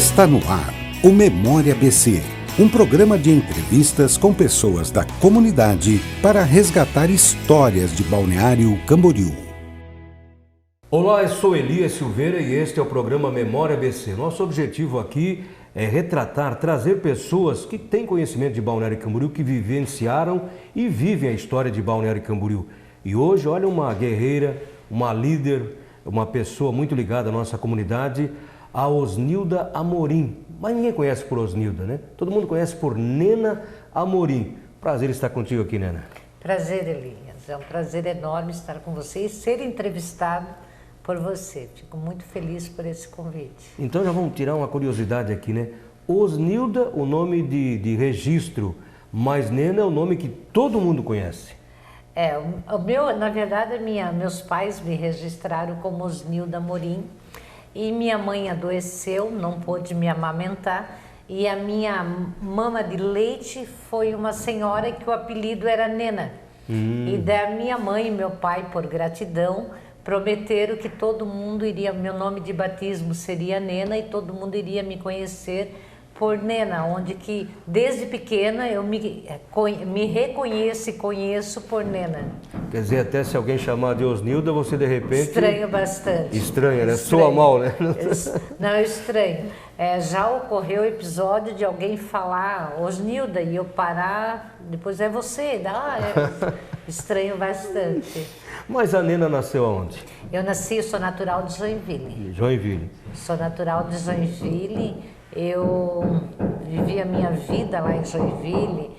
Está no ar o Memória ABC, um programa de entrevistas com pessoas da comunidade para resgatar histórias de Balneário Camboriú. Olá, eu sou Elias Silveira e este é o programa Memória ABC. Nosso objetivo aqui é retratar, trazer pessoas que têm conhecimento de Balneário Camboriú, que vivenciaram e vivem a história de Balneário Camboriú. E hoje, olha, uma guerreira, uma líder, uma pessoa muito ligada à nossa comunidade, a Osnilda Amorim. Mas ninguém conhece por Osnilda, né? Todo mundo conhece por Nena Amorim. Prazer estar contigo aqui, Nena. Prazer, Elias. É um prazer enorme estar com você e ser entrevistado por você. Fico muito feliz por esse convite. Então já vamos tirar uma curiosidade aqui, né? Osnilda, o nome de registro, mas Nena é o nome que todo mundo conhece. Na verdade, meus pais me registraram como Osnilda Amorim. E minha mãe adoeceu, não pôde me amamentar, e a minha mama de leite foi uma senhora que o apelido era Nena. E da minha mãe e meu pai, por gratidão, prometeram que todo mundo iria, meu nome de batismo seria Nena e todo mundo iria me conhecer por Nena, onde que desde pequena eu me reconheço e conheço por Nena. Quer dizer, até se alguém chamar de Osnilda, você de repente... Estranha bastante. Estranha, né? Soa mal, né? Não, é estranho. Já ocorreu o episódio de alguém falar Osnilda e eu parar, depois é você. Estranho bastante. Mas a Nena nasceu aonde? Eu sou natural de Joinville. Joinville. Sou natural de Joinville. Eu vivi a minha vida lá em Joinville,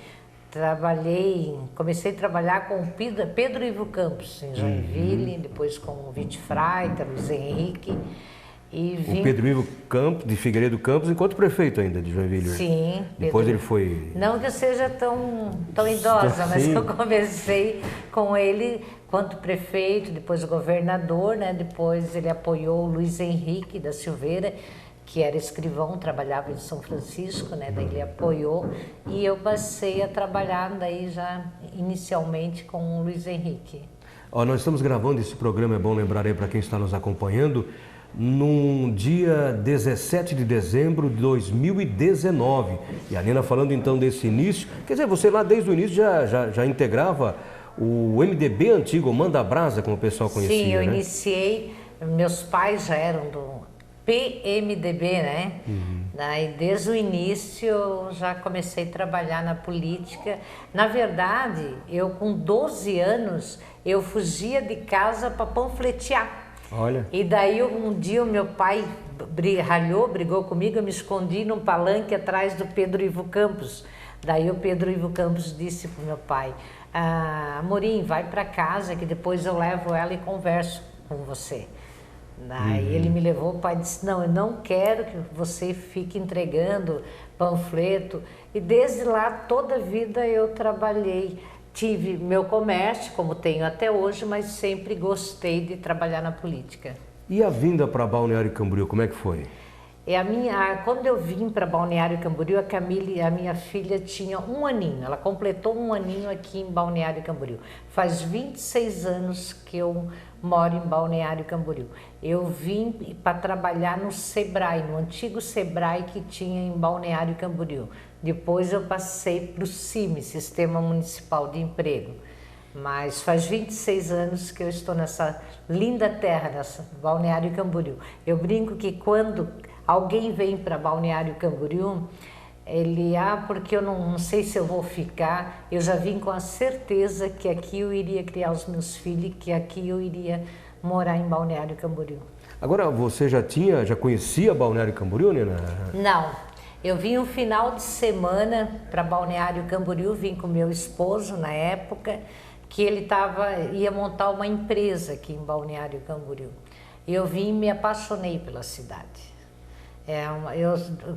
comecei a trabalhar com o Pedro Ivo Campos em Joinville, depois com o Vite Freita, Luiz Henrique. O Pedro Ivo Campos, de Figueiredo Campos, enquanto prefeito ainda de Joinville. Sim. Depois ele foi... Não que eu seja tão idosa, mas eu comecei com ele quanto prefeito, depois governador, né? Depois ele apoiou o Luiz Henrique da Silveira, que era escrivão, trabalhava em São Francisco, né? Daí ele apoiou e eu passei a trabalhar daí já inicialmente com o Luiz Henrique. Nós estamos gravando esse programa, é bom lembrar aí para quem está nos acompanhando, num dia 17 de dezembro de 2019. E a Nena falando então desse início, quer dizer, você lá desde o início já integrava o MDB antigo, o Manda Brasa, como o pessoal conhecia, Sim, eu né? iniciei, meus pais já eram do PMDB, né? Daí, desde o início, eu já comecei a trabalhar na política. Na verdade, eu com 12 anos, eu fugia de casa para panfletear. Olha. E daí, um dia, o meu pai brigou comigo, eu me escondi num palanque atrás do Pedro Ivo Campos. Daí, o Pedro Ivo Campos disse para o meu pai, Amorim, vai para casa que depois eu levo ela e converso com você. Daí ele me levou, o pai disse, não, eu não quero que você fique entregando panfleto. E desde lá, toda a vida eu trabalhei. Tive meu comércio, como tenho até hoje, mas sempre gostei de trabalhar na política. E a vinda para Balneário Camboriú, como é que foi? Quando eu vim para Balneário Camboriú, a minha filha tinha 1 aninho, ela completou 1 aninho aqui em Balneário Camboriú. Faz 26 anos que eu moro em Balneário Camboriú. Eu vim para trabalhar no Sebrae, no antigo Sebrae que tinha em Balneário Camboriú. Depois eu passei para o CIMI, Sistema Municipal de Emprego. Mas faz 26 anos que eu estou nessa linda terra, nessa Balneário Camboriú. Eu brinco que quando alguém vem para Balneário Camboriú, porque eu não sei se eu vou ficar, eu já vim com a certeza que aqui eu iria criar os meus filhos, que aqui eu iria morar em Balneário Camboriú. Agora, você já conhecia Balneário Camboriú, Nena? Não, eu vim um final de semana para Balneário Camboriú, vim com meu esposo na época, que ele ia montar uma empresa aqui em Balneário Camboriú. Eu vim e me apaixonei pela cidade. Eu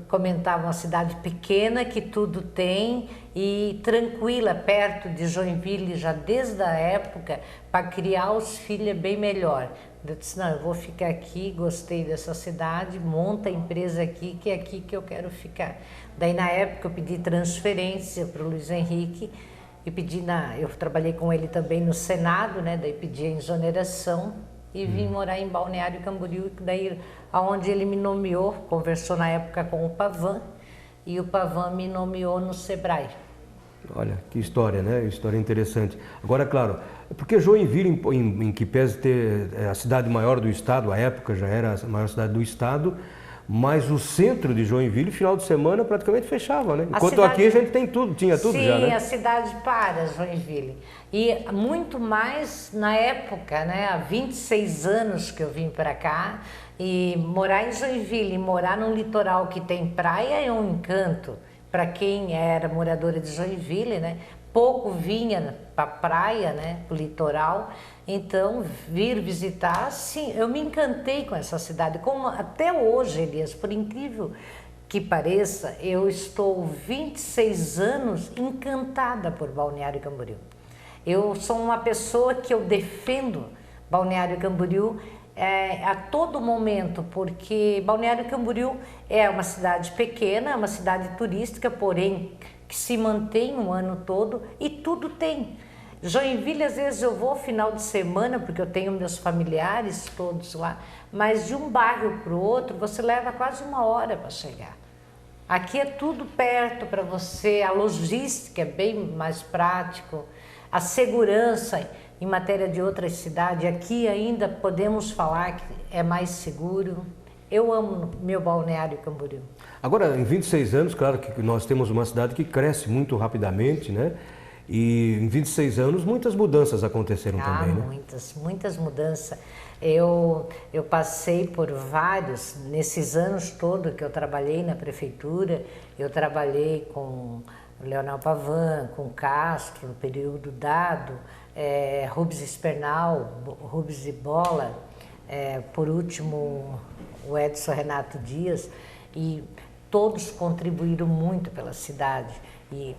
comentava uma cidade pequena que tudo tem e tranquila, perto de Joinville, já desde a época, para criar os filhos é bem melhor. Eu disse, não, eu vou ficar aqui, gostei dessa cidade, monta a empresa aqui, que é aqui que eu quero ficar. Daí na época eu pedi transferência para o Luiz Henrique e eu trabalhei com ele também no Senado, né? Daí pedi a exoneração e vim morar em Balneário Camboriú, daí aonde ele me nomeou, conversou na época com o Pavan, e o Pavan me nomeou no Sebrae. Olha, que história, né? História interessante. Agora, claro, porque Joinville, em que pese ter a cidade maior do estado, à época já era a maior cidade do estado, mas o centro de Joinville, final de semana, praticamente fechava, né? Enquanto aqui a gente tem tudo, tinha tudo já, né? Sim, a cidade para, Joinville. E muito mais na época, né? Há 26 anos que eu vim para cá, e morar em Joinville, morar num litoral que tem praia é um encanto. Para quem era moradora de Joinville, né? Pouco vinha para a praia, né? Para o litoral. Então, vir visitar, sim, eu me encantei com essa cidade. Como até hoje, Elias, por incrível que pareça, eu estou 26 anos encantada por Balneário Camboriú. Eu sou uma pessoa que eu defendo Balneário Camboriú a todo momento, porque Balneário Camboriú é uma cidade pequena, é uma cidade turística, porém que se mantém o ano todo e tudo tem. Joinville, às vezes eu vou final de semana, porque eu tenho meus familiares todos lá, mas de um bairro para o outro você leva quase 1 hora para chegar. Aqui é tudo perto para você, a logística é bem mais prático, a segurança em matéria de outras cidades, aqui ainda podemos falar que é mais seguro. Eu amo meu Balneário Camboriú. Agora, em 26 anos, claro que nós temos uma cidade que cresce muito rapidamente, né? E em 26 anos muitas mudanças aconteceram também, né? Muitas mudanças. Eu passei por vários, nesses anos todos que eu trabalhei na prefeitura, eu trabalhei com Leonel Pavan, com Castro, no período dado, Rubens Espernal, Rubens de Bola, por último o Edson Renato Dias, e todos contribuíram muito pela cidade. E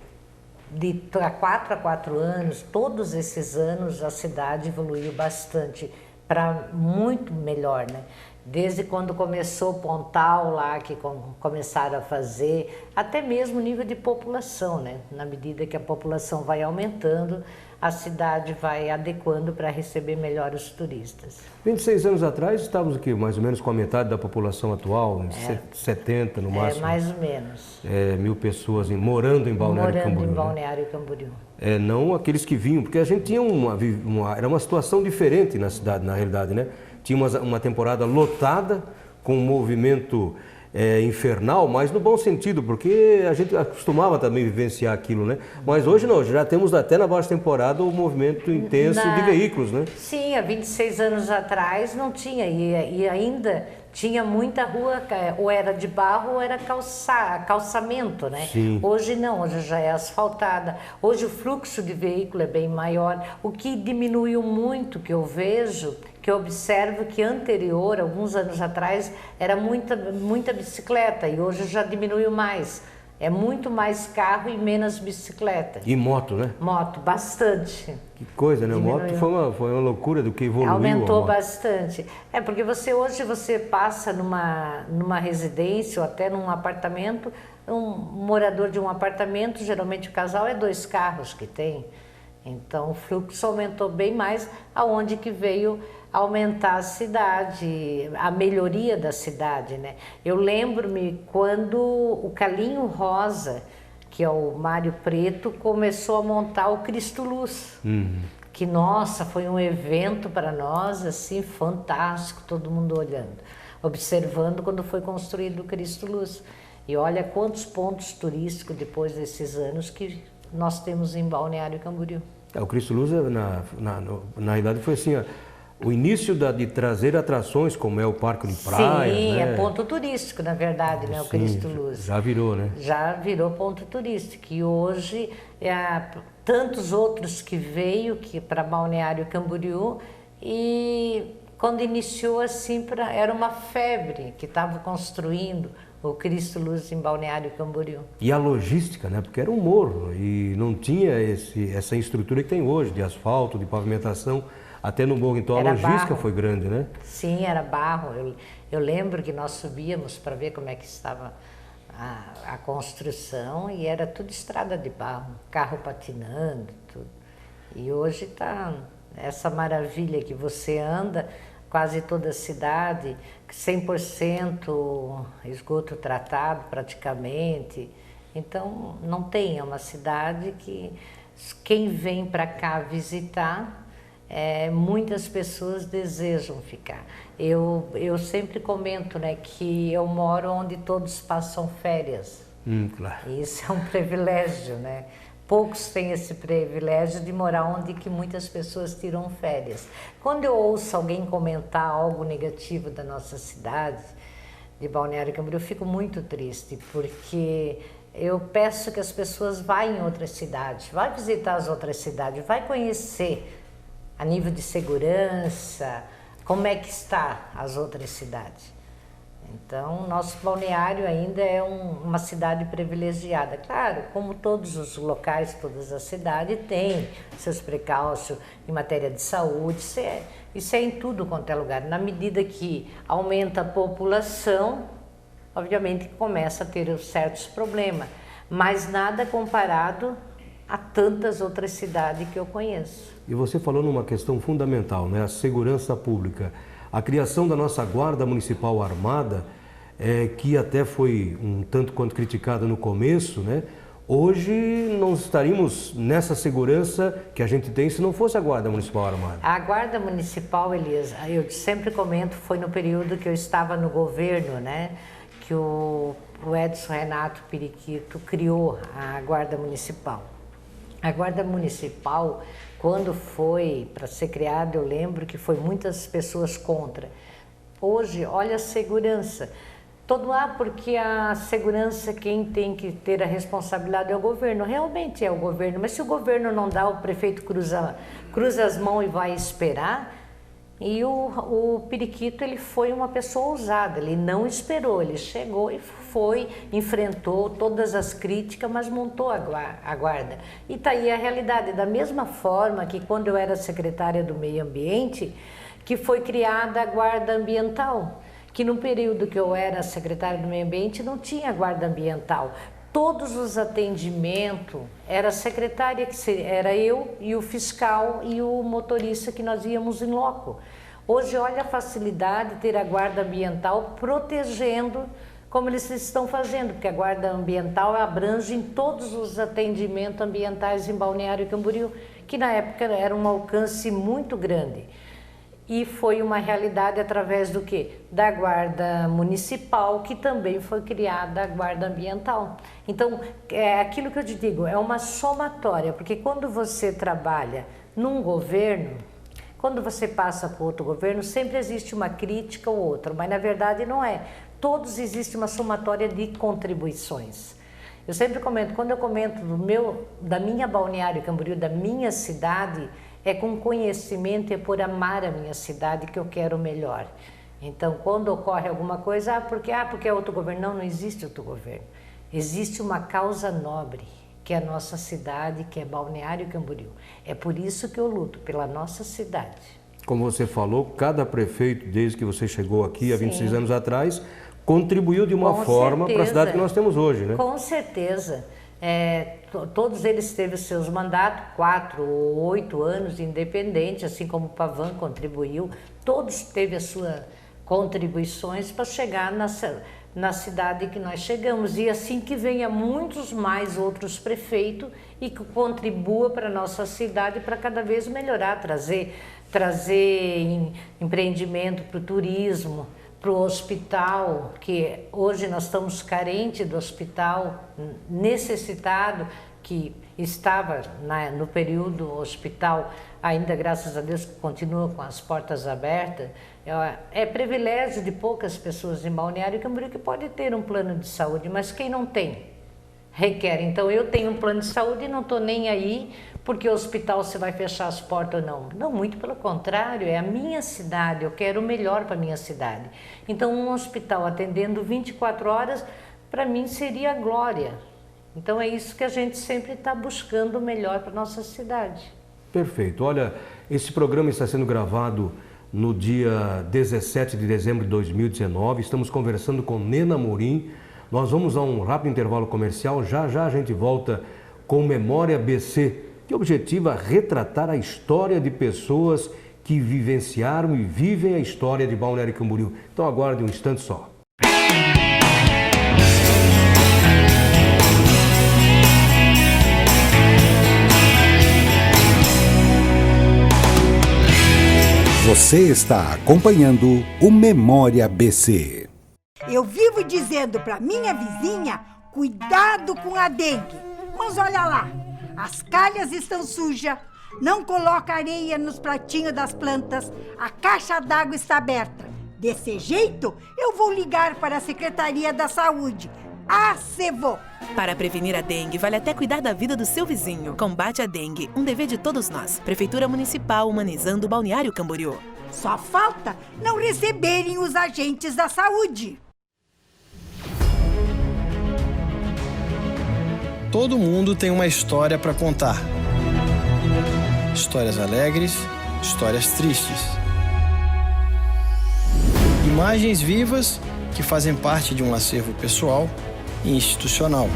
de 4 a 4 anos, todos esses anos, a cidade evoluiu bastante, para muito melhor, né? Desde quando começou o Pontal lá, que começaram a fazer, até mesmo o nível de população, né? Na medida que a população vai aumentando, a cidade vai adequando para receber melhor os turistas. 26 anos atrás estávamos aqui mais ou menos com a metade da população atual, 70 no máximo. Mais ou menos. 1.000 pessoas morando em Balneário Camboriú. Morando em Balneário Camboriú. Não aqueles que vinham, porque a gente tinha era uma situação diferente na cidade, na realidade, né? Tinha uma temporada lotada, com um movimento infernal, mas no bom sentido, porque a gente acostumava também vivenciar aquilo, né? Mas hoje não, já temos até na baixa temporada o movimento intenso de veículos, né? Sim, há 26 anos atrás não tinha, e ainda tinha muita rua, ou era de barro ou era calçamento, né? Sim. Hoje não, hoje já é asfaltada, hoje o fluxo de veículo é bem maior, o que diminuiu muito, que eu vejo, que eu observo que anterior, alguns anos atrás, era muita bicicleta e hoje já diminuiu mais. É muito mais carro e menos bicicleta. E moto, né? Moto, bastante. Que coisa, né? Diminuiu. Moto foi uma loucura do que evoluiu. Aumentou bastante. Porque hoje você passa numa residência ou até num apartamento, um morador de um apartamento, geralmente o casal é 2 carros que tem. Então o fluxo aumentou bem mais, aonde que veio aumentar a cidade, a melhoria da cidade, né? Eu lembro-me quando o Calinho Rosa, que é o Mário Preto, começou a montar o Cristo Luz. Que, nossa, foi um evento para nós, assim, fantástico, todo mundo olhando, observando quando foi construído o Cristo Luz. E olha quantos pontos turísticos depois desses anos que nós temos em Balneário Camboriú. O Cristo Luz, na realidade, foi assim, o início de trazer atrações, como é o Parque de Praia. Sim, né? É ponto turístico, na verdade, né? O Cristo Luz. Já virou, né? Já virou ponto turístico. E hoje, tantos outros que veio para Balneário Camboriú, e quando iniciou assim, era uma febre que estava construindo o Cristo Luz em Balneário Camboriú. E a logística, né? Porque era um morro e não tinha essa estrutura que tem hoje, de asfalto, de pavimentação, até no morro. Então a logística barro. Foi grande, né? Sim, era barro. Eu lembro que nós subíamos para ver como é que estava a construção e era tudo estrada de barro, carro patinando, tudo. E hoje está essa maravilha que você anda, quase toda a cidade, 100% esgoto tratado praticamente. Então, não tem, é uma cidade que quem vem para cá visitar, muitas pessoas desejam ficar. Eu sempre comento, né, que eu moro onde todos passam férias. Claro. Isso é um privilégio, né? Poucos têm esse privilégio de morar onde que muitas pessoas tiram férias. Quando eu ouço alguém comentar algo negativo da nossa cidade, de Balneário Camboriú, eu fico muito triste, porque eu peço que as pessoas vá em outras cidades, vai visitar as outras cidades, vai conhecer a nível de segurança, como é que está as outras cidades. Então, nosso balneário ainda é uma cidade privilegiada. Claro, como todos os locais, todas as cidades têm seus precauços em matéria de saúde, isso é em tudo quanto é lugar. Na medida que aumenta a população, obviamente começa a ter certos problemas, mas nada comparado a tantas outras cidades que eu conheço. E você falou numa questão fundamental, né? A segurança pública. A criação da nossa Guarda Municipal Armada, que até foi um tanto quanto criticada no começo, né? Hoje não estaríamos nessa segurança que a gente tem se não fosse a Guarda Municipal Armada. A Guarda Municipal, Elias, eu sempre comento, foi no período que eu estava no governo, né? Que o Edson Renato Periquito criou a Guarda Municipal. A Guarda Municipal, quando foi para ser criada, eu lembro que foi muitas pessoas contra. Hoje, olha a segurança. Porque a segurança, quem tem que ter a responsabilidade é o governo. Realmente é o governo, mas se o governo não dá, o prefeito cruza as mãos e vai esperar. E o Periquito, ele foi uma pessoa ousada, ele não esperou, ele chegou e foi, enfrentou todas as críticas, mas montou a guarda. E está aí a realidade, da mesma forma que quando eu era secretária do Meio Ambiente, que foi criada a Guarda Ambiental, que no período que eu era secretária do Meio Ambiente não tinha Guarda Ambiental. Todos os atendimentos, era a secretária, era eu e o fiscal e o motorista que nós íamos em loco. Hoje, olha a facilidade de ter a Guarda Ambiental protegendo, como eles estão fazendo, porque a Guarda Ambiental abrange em todos os atendimentos ambientais em Balneário Camboriú, que na época era um alcance muito grande. E foi uma realidade através do quê? Da Guarda Municipal, que também foi criada a Guarda Ambiental. Então, é aquilo que eu te digo, é uma somatória, porque quando você trabalha num governo, quando você passa para outro governo, sempre existe uma crítica ou outra, mas na verdade não é. Todos existe uma somatória de contribuições. Eu sempre comento, quando eu comento da minha Balneário Camboriú, da minha cidade, é com conhecimento e por amar a minha cidade que eu quero o melhor. Então, quando ocorre alguma coisa, porque é outro governo. Não existe outro governo. Existe uma causa nobre, que é a nossa cidade, que é Balneário Camboriú. É por isso que eu luto, pela nossa cidade. Como você falou, cada prefeito, desde que você chegou aqui há 26 anos atrás, contribuiu de uma forma para a cidade que nós temos hoje, né? Com certeza. Todos eles teve os seus mandatos, 4 ou 8 anos independente, assim como o Pavan contribuiu, todos teve as suas contribuições para chegar na cidade que nós chegamos, e assim que venha muitos mais outros prefeitos e que contribua para a nossa cidade para cada vez melhorar, trazer empreendimento para o turismo, para o hospital, que hoje nós estamos carentes do hospital, necessitado, que estava no período hospital, ainda graças a Deus continua com as portas abertas. É privilégio de poucas pessoas em Balneário Camboriú que pode ter um plano de saúde, mas quem não tem, requer. Então eu tenho um plano de saúde e não estou nem aí porque o hospital se vai fechar as portas ou não. Não, muito pelo contrário, é a minha cidade, eu quero o melhor para a minha cidade. Então um hospital atendendo 24 horas, para mim seria glória. Então é isso que a gente sempre está buscando o melhor para a nossa cidade. Perfeito. Olha, esse programa está sendo gravado no dia 17 de dezembro de 2019. Estamos conversando com Nena Amorim. Nós vamos a um rápido intervalo comercial. Já já a gente volta com Memória BC, que objetiva retratar a história de pessoas que que vivenciaram e vivem a história de Balneário Camboriú. Então aguarde um instante só. Você está acompanhando o Memória BC. Eu vivo dizendo para minha vizinha, cuidado com a dengue. Mas olha lá, as calhas estão sujas, não coloca areia nos pratinhos das plantas, a caixa d'água está aberta. Desse jeito, eu vou ligar para a Secretaria da Saúde. Vou. Para prevenir a dengue, vale até cuidar da vida do seu vizinho. Combate a dengue, um dever de todos nós. Prefeitura Municipal humanizando o Balneário Camboriú. Só falta não receberem os agentes da saúde. Todo mundo tem uma história para contar. Histórias alegres, histórias tristes. Imagens vivas que fazem parte de um acervo pessoal e institucional.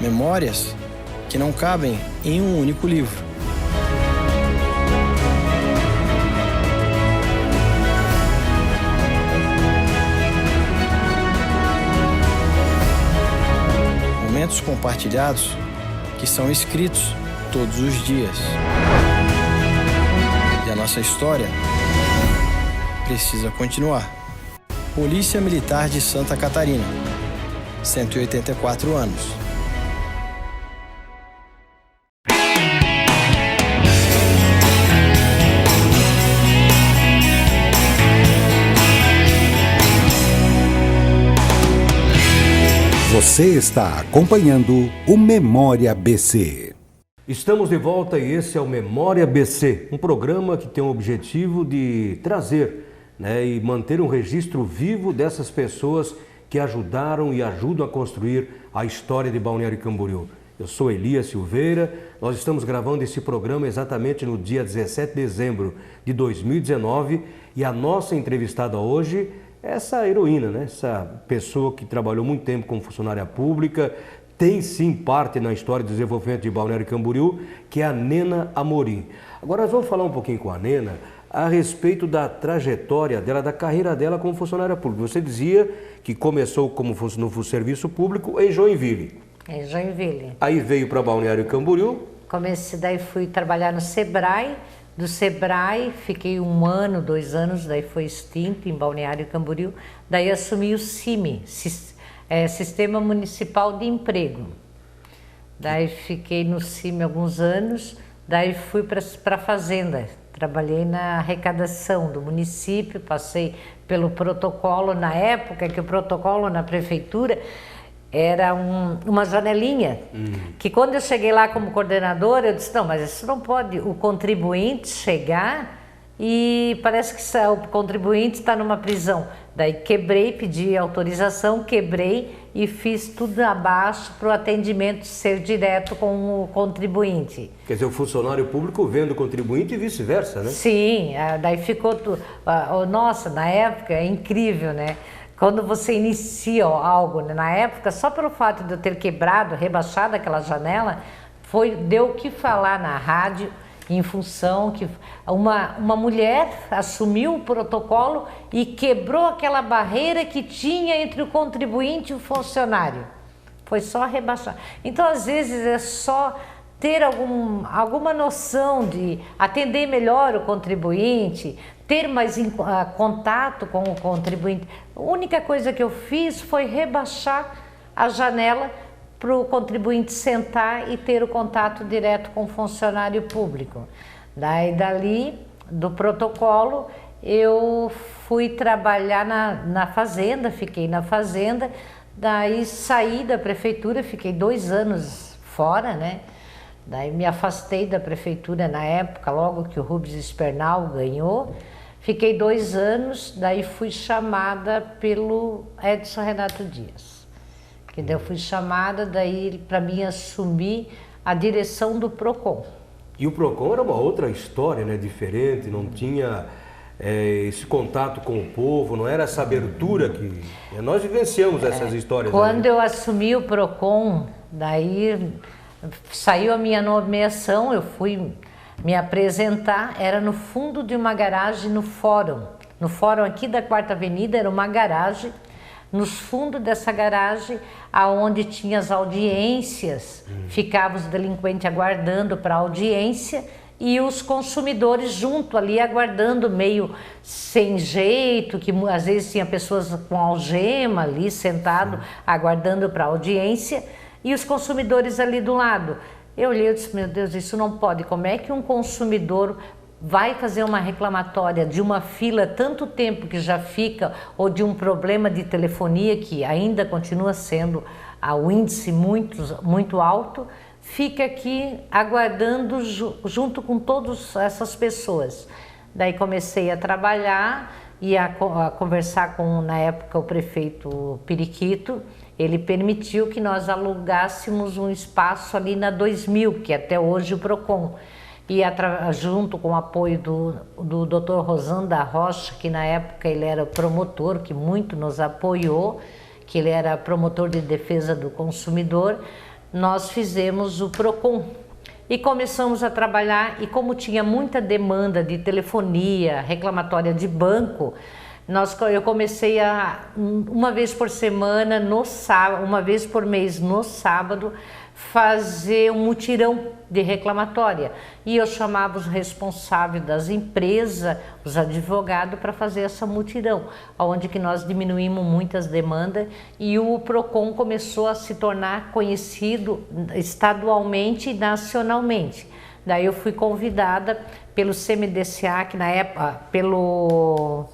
Memórias que não cabem em um único livro. Momentos compartilhados que são escritos todos os dias. E a nossa história precisa continuar. Polícia Militar de Santa Catarina, 184 anos. Você está acompanhando o Memória BC. Estamos de volta e esse é o Memória BC, um programa que tem o objetivo de trazer, e manter um registro vivo dessas pessoas que ajudaram e ajudam a construir a história de Balneário Camboriú. Eu sou Elias Silveira, nós estamos gravando esse programa exatamente no dia 17 de dezembro de 2019 e a nossa entrevistada hoje é essa heroína, essa pessoa que trabalhou muito tempo como funcionária pública, tem sim parte na história do desenvolvimento de Balneário Camboriú, que é a Nena Amorim. Agora nós vamos falar um pouquinho com a Nena a respeito da trajetória dela, da carreira dela como funcionária pública. Você dizia que começou como no serviço público em Joinville. Em Joinville. Aí veio para Balneário Camboriú. Daí fui trabalhar no Sebrae. Do Sebrae, fiquei 1 ano, 2 anos, daí foi extinto em Balneário Camboriú. Daí assumi o CIMI, Sistema Municipal de Emprego. Daí fiquei no CIMI alguns anos, daí fui para a Fazenda. Trabalhei na arrecadação do município, passei pelo protocolo na época, que o protocolo na prefeitura era uma janelinha, que quando eu cheguei lá como coordenadora, eu disse, não, mas isso não pode, o contribuinte chegar e parece que o contribuinte está numa prisão. Daí quebrei, pedi autorização, quebrei e fiz tudo abaixo para o atendimento ser direto com o contribuinte. Quer dizer, o funcionário público vendo o contribuinte e vice-versa, né? Sim, daí ficou... Nossa, na época é incrível, né? Quando você inicia algo, na época, só pelo fato de eu ter quebrado, rebaixado aquela janela, deu o que falar na rádio, em função que uma mulher assumiu o protocolo e quebrou aquela barreira que tinha entre o contribuinte e o funcionário. Foi só rebaixar. Então, às vezes, é só ter alguma noção de atender melhor o contribuinte, ter mais contato com o contribuinte. A única coisa que eu fiz foi rebaixar a janela para o contribuinte sentar e ter o contato direto com o funcionário público. Daí, dali, do protocolo, eu fui trabalhar na Fazenda, fiquei na Fazenda, daí saí da prefeitura, fiquei 2 anos fora, Daí me afastei da prefeitura na época, logo que o Rubens Espernal ganhou. Fiquei 2 anos, daí fui chamada pelo Edson Renato Dias. Que daí eu fui chamada daí para mim assumir a direção do PROCON. E o PROCON era uma outra história, diferente, não tinha esse contato com o povo, não era essa abertura que nós vivenciamos essas histórias. Quando eu assumi o PROCON, daí saiu a minha nomeação, eu fui me apresentar, era no fundo de uma garagem no fórum. No fórum aqui da 4ª Avenida era uma garagem, nos fundos dessa garagem, aonde tinha as audiências, ficavam os delinquentes aguardando para a audiência e os consumidores junto ali aguardando, meio sem jeito, que às vezes tinha pessoas com algema ali sentado aguardando para a audiência e os consumidores ali do lado. Eu olhei e disse, meu Deus, isso não pode, como é que um consumidor vai fazer uma reclamatória de uma fila tanto tempo que já fica, ou de um problema de telefonia que ainda continua sendo o índice muito alto, fica aqui aguardando junto com todas essas pessoas. Daí comecei a trabalhar e a conversar com, na época, o prefeito Periquito. Ele permitiu que nós alugássemos um espaço ali na 2000, que é até hoje o PROCON. E junto com o apoio do Dr. Rosando da Rocha, que na época ele era promotor, que muito nos apoiou, que ele era promotor de defesa do consumidor, nós fizemos o PROCON. E começamos a trabalhar, e como tinha muita demanda de telefonia, reclamatória de banco, eu comecei uma vez por semana, no sábado, uma vez por mês no sábado, fazer um mutirão de reclamatória. E eu chamava os responsáveis das empresas, os advogados, para fazer essa mutirão, onde que nós diminuímos muitas demandas e o PROCON começou a se tornar conhecido estadualmente e nacionalmente. Daí eu fui convidada pelo CMDCA, que na época, pelo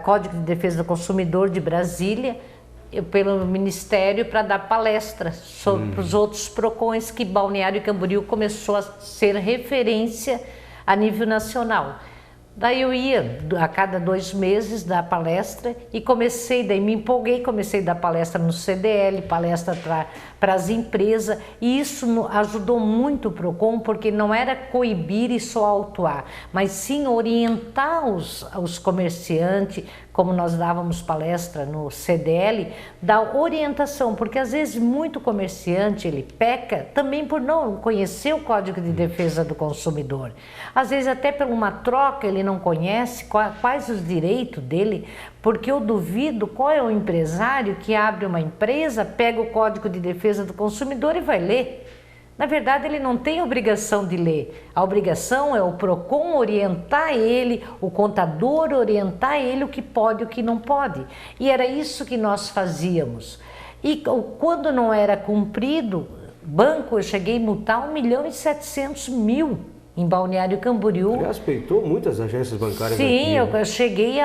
Código de Defesa do Consumidor de Brasília, pelo Ministério, para dar palestra sobre os outros PROCONs, que Balneário Camboriú começou a ser referência a nível nacional. Daí eu ia a cada 2 meses dar palestra e daí me empolguei, comecei a dar palestra no CDL, palestra para as empresas, e isso ajudou muito o PROCON, porque não era coibir e só autuar, mas sim orientar os comerciantes, como nós dávamos palestra no CDL, dar orientação, porque às vezes muito comerciante ele peca também por não conhecer o Código de Defesa do Consumidor. Às vezes até por uma troca ele não conhece quais os direitos dele, porque eu duvido qual é o empresário que abre uma empresa, pega o Código de Defesa do Consumidor e vai ler. Na verdade, ele não tem obrigação de ler. A obrigação é o PROCON orientar ele, o contador orientar ele o que pode e o que não pode. E era isso que nós fazíamos. E quando não era cumprido, banco, eu cheguei a multar 1.700.000 em Balneário Camboriú. Aliás, peitou muitas agências bancárias. Sim, aqui,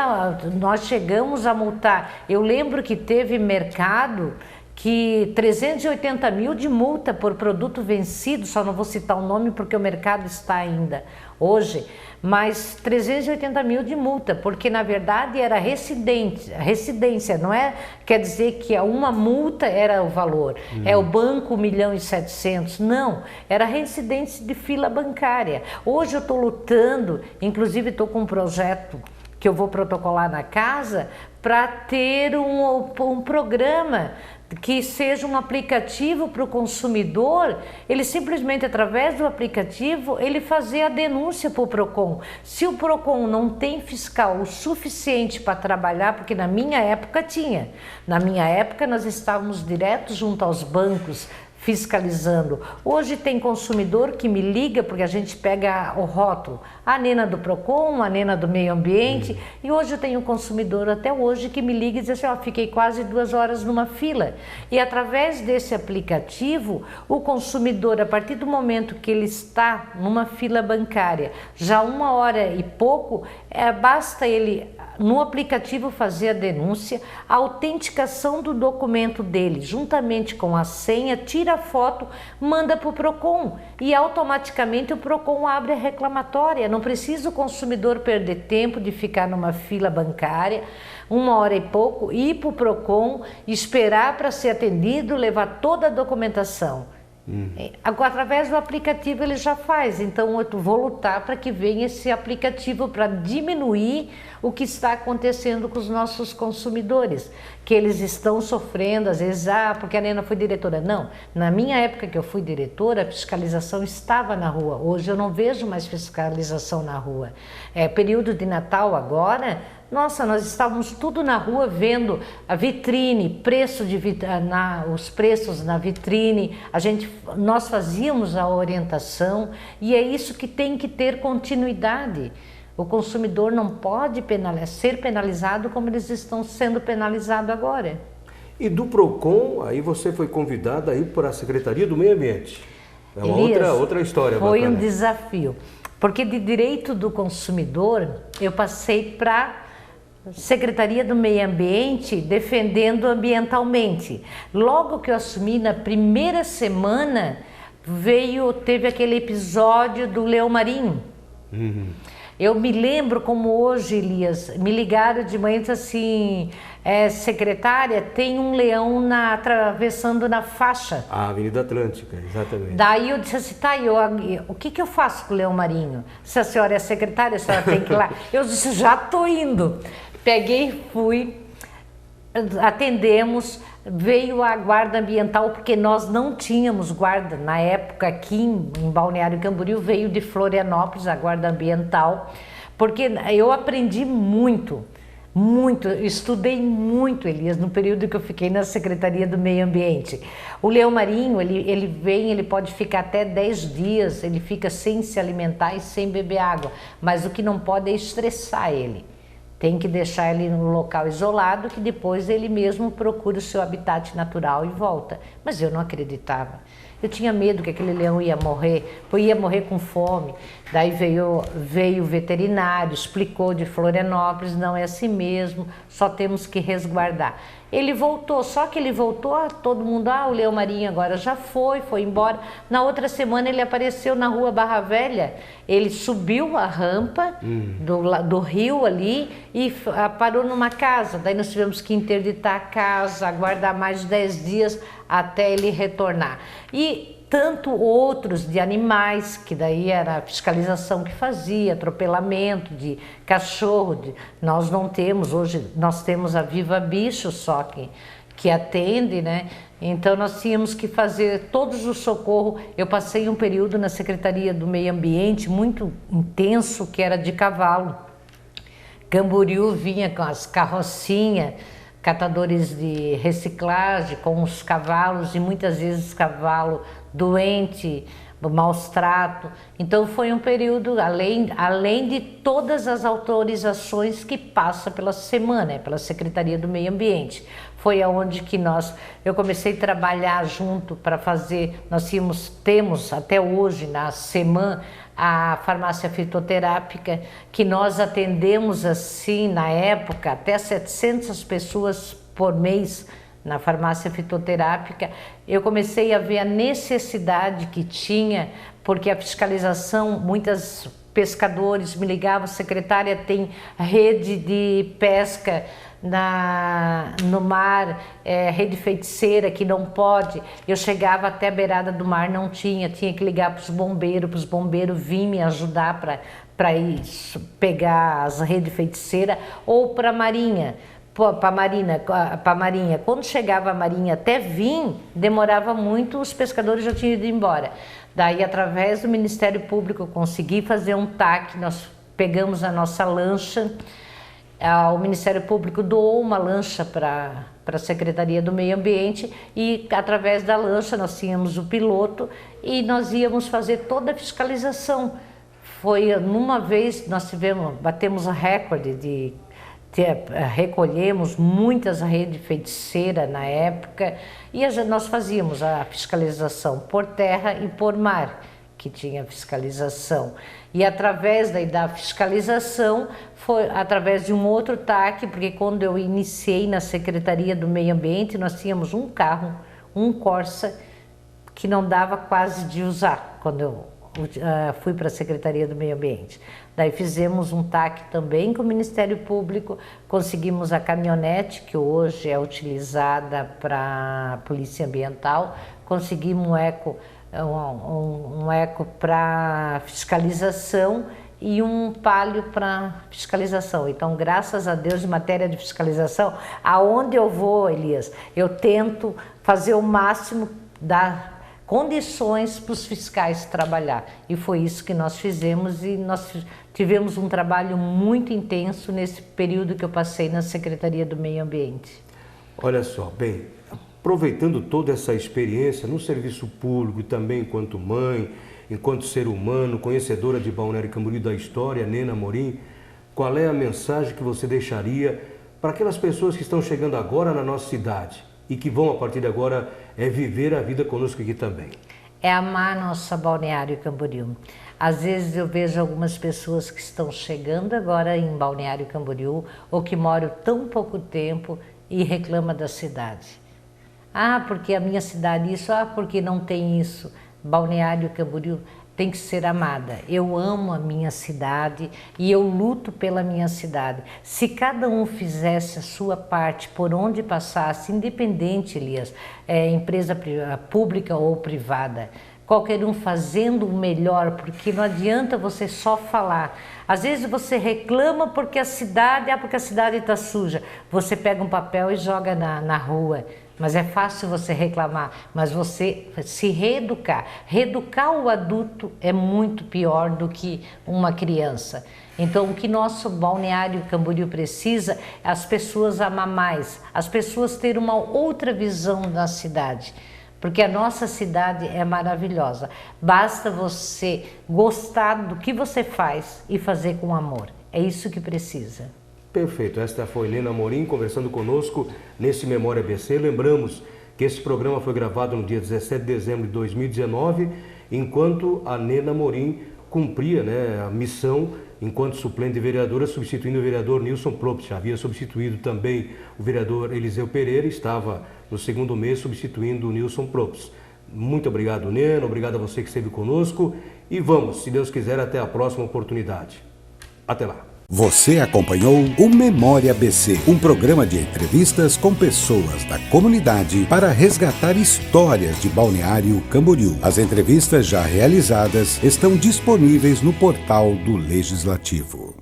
nós chegamos a multar. Eu lembro que teve mercado que 380.000 de multa por produto vencido, só não vou citar o nome porque o mercado está ainda hoje, mas 380.000 de multa, porque na verdade era residência, não é? Quer dizer que uma multa era o valor, é o banco 1.700.000, não, era residência de fila bancária. Hoje eu estou lutando, inclusive estou com um projeto que eu vou protocolar na casa para ter um programa que seja um aplicativo para o consumidor, ele simplesmente através do aplicativo, ele fazer a denúncia para o PROCON. Se o PROCON não tem fiscal o suficiente para trabalhar, porque na minha época tinha, na minha época nós estávamos direto junto aos bancos, fiscalizando. Hoje tem consumidor que me liga, porque a gente pega o rótulo, a Nena do PROCON, a Nena do Meio Ambiente, e hoje eu tenho um consumidor até hoje que me liga e diz assim, ó, fiquei quase 2 horas numa fila. E através desse aplicativo, o consumidor, a partir do momento que ele está numa fila bancária, já 1 hora e pouco, basta ele no aplicativo fazer a denúncia, a autenticação do documento dele, juntamente com a senha, tira a foto, manda para o PROCON e automaticamente o PROCON abre a reclamatória. Não precisa o consumidor perder tempo de ficar numa fila bancária, 1 hora e pouco, ir para o PROCON, esperar para ser atendido, levar toda a documentação. Através do aplicativo ele já faz, então eu vou lutar para que venha esse aplicativo para diminuir o que está acontecendo com os nossos consumidores, que eles estão sofrendo, às vezes, porque a Nena foi diretora. Não, na minha época que eu fui diretora, a fiscalização estava na rua, hoje eu não vejo mais fiscalização na rua. Período de Natal agora, nossa, nós estávamos tudo na rua vendo a vitrine, os preços na vitrine, nós fazíamos a orientação e é isso que tem que ter continuidade. O consumidor não pode ser penalizado como eles estão sendo penalizados agora. E do PROCON, aí você foi convidada aí para a Secretaria do Meio Ambiente. É uma outra história. Foi bacana. Um desafio, porque de direito do consumidor eu passei para Secretaria do Meio Ambiente defendendo ambientalmente. Logo que eu assumi, na primeira semana, teve aquele episódio do leão marinho. Eu me lembro como hoje, Elias, me ligaram de manhã e disseram assim, secretária, tem um leão atravessando na faixa. A Avenida Atlântica, exatamente. Daí eu disse assim, o que eu faço com o leão marinho? Se a senhora é secretária, a senhora tem que ir lá. Eu disse, já estou indo. Peguei, fui, atendemos, veio a guarda ambiental, porque nós não tínhamos guarda na época aqui em Balneário Camboriú, veio de Florianópolis a guarda ambiental, porque eu aprendi muito, estudei muito, Elias, no período que eu fiquei na Secretaria do Meio Ambiente. O leão marinho, ele pode ficar até 10 dias, ele fica sem se alimentar e sem beber água, mas o que não pode é estressar ele. Tem que deixar ele num local isolado, que depois ele mesmo procura o seu habitat natural e volta. Mas eu não acreditava. Eu tinha medo que aquele leão ia morrer com fome. Daí veio o veterinário, explicou de Florianópolis, não é assim mesmo, só temos que resguardar. Ele voltou, só que ele voltou, todo mundo, o leão marinho agora já foi embora. Na outra semana ele apareceu na rua Barra Velha, ele subiu a rampa do rio ali e parou numa casa. Daí nós tivemos que interditar a casa, aguardar mais de 10 dias até ele retornar. E tanto outros de animais, que daí era a fiscalização que fazia, atropelamento de cachorro, nós não temos, hoje nós temos a Viva Bicho só que atende, né? Então nós tínhamos que fazer todos os socorros. Eu passei um período na Secretaria do Meio Ambiente muito intenso, que era de cavalo. Camboriú vinha com as carrocinhas, catadores de reciclagem com os cavalos, e muitas vezes cavalo doente, maus trato. Então foi um período, além de todas as autorizações que passa pela semana, pela Secretaria do Meio Ambiente. Foi aonde que eu comecei a trabalhar junto para fazer, temos até hoje na semana a farmácia fitoterápica, que nós atendemos assim na época até 700 pessoas por mês na farmácia fitoterápica. Eu comecei a ver a necessidade que tinha, porque a fiscalização, muitos pescadores me ligavam, secretária, tem rede de pesca no mar, rede feiticeira que não pode. Eu chegava até a beirada do mar, não tinha que ligar para os bombeiros virem me ajudar para ir pegar as redes feiticeiras, ou para a marinha. Para a marinha, quando chegava a marinha até vir, demorava muito, os pescadores já tinham ido embora. Daí, através do Ministério Público, eu consegui fazer um TAC, nós pegamos a nossa lancha, o Ministério Público doou uma lancha para a Secretaria do Meio Ambiente, e através da lancha nós tínhamos o piloto e nós íamos fazer toda a fiscalização. Foi numa vez, batemos a recorde recolhemos muitas redes feiticeiras na época, e nós fazíamos a fiscalização por terra e por mar, que tinha fiscalização. E através da fiscalização, foi através de um outro TAC, porque quando eu iniciei na Secretaria do Meio Ambiente, nós tínhamos um carro, um Corsa, que não dava quase de usar. Quando fui para a Secretaria do Meio Ambiente. Daí fizemos um TAC também com o Ministério Público, conseguimos a caminhonete, que hoje é utilizada para a Polícia Ambiental, conseguimos um eco para fiscalização e um palio para fiscalização. Então, graças a Deus, em matéria de fiscalização, aonde eu vou, Elias, eu tento fazer o máximo da condições para os fiscais trabalhar. E foi isso que nós fizemos e nós tivemos um trabalho muito intenso nesse período que eu passei na Secretaria do Meio Ambiente. Olha só, bem, aproveitando toda essa experiência no serviço público, também enquanto mãe, enquanto ser humano, conhecedora de Balneário Camboriú da história, Nena Amorim, qual é a mensagem que você deixaria para aquelas pessoas que estão chegando agora na nossa cidade e que vão, a partir de agora, viver a vida conosco aqui também? É amar nossa Balneário Camboriú. Às vezes eu vejo algumas pessoas que estão chegando agora em Balneário Camboriú ou que moram tão pouco tempo e reclamam da cidade. Ah, porque a minha cidade isso, porque não tem isso. Balneário Camboriú tem que ser amada. Eu amo a minha cidade e eu luto pela minha cidade. Se cada um fizesse a sua parte por onde passasse, independente, Elias, empresa pública ou privada, qualquer um fazendo o melhor, porque não adianta você só falar. Às vezes você reclama porque a cidade está suja. Você pega um papel e joga na rua. Mas é fácil você reclamar, mas você se reeducar. Reeducar o adulto é muito pior do que uma criança. Então, o que nosso Balneário Camboriú precisa é as pessoas amar mais, as pessoas terem uma outra visão da cidade. Porque a nossa cidade é maravilhosa. Basta você gostar do que você faz e fazer com amor. É isso que precisa. Perfeito, esta foi Nena Amorim conversando conosco nesse Memória ABC. Lembramos que esse programa foi gravado no dia 17 de dezembro de 2019, enquanto a Nena Amorim cumpria a missão enquanto suplente de vereadora, substituindo o vereador Nilson Probst. Já havia substituído também o vereador Eliseu Pereira, estava no segundo mês substituindo o Nilson Probst. Muito obrigado, Nena, obrigado a você que esteve conosco e vamos, se Deus quiser, até a próxima oportunidade. Até lá. Você acompanhou o Memória ABC, um programa de entrevistas com pessoas da comunidade para resgatar histórias de Balneário Camboriú. As entrevistas já realizadas estão disponíveis no portal do Legislativo.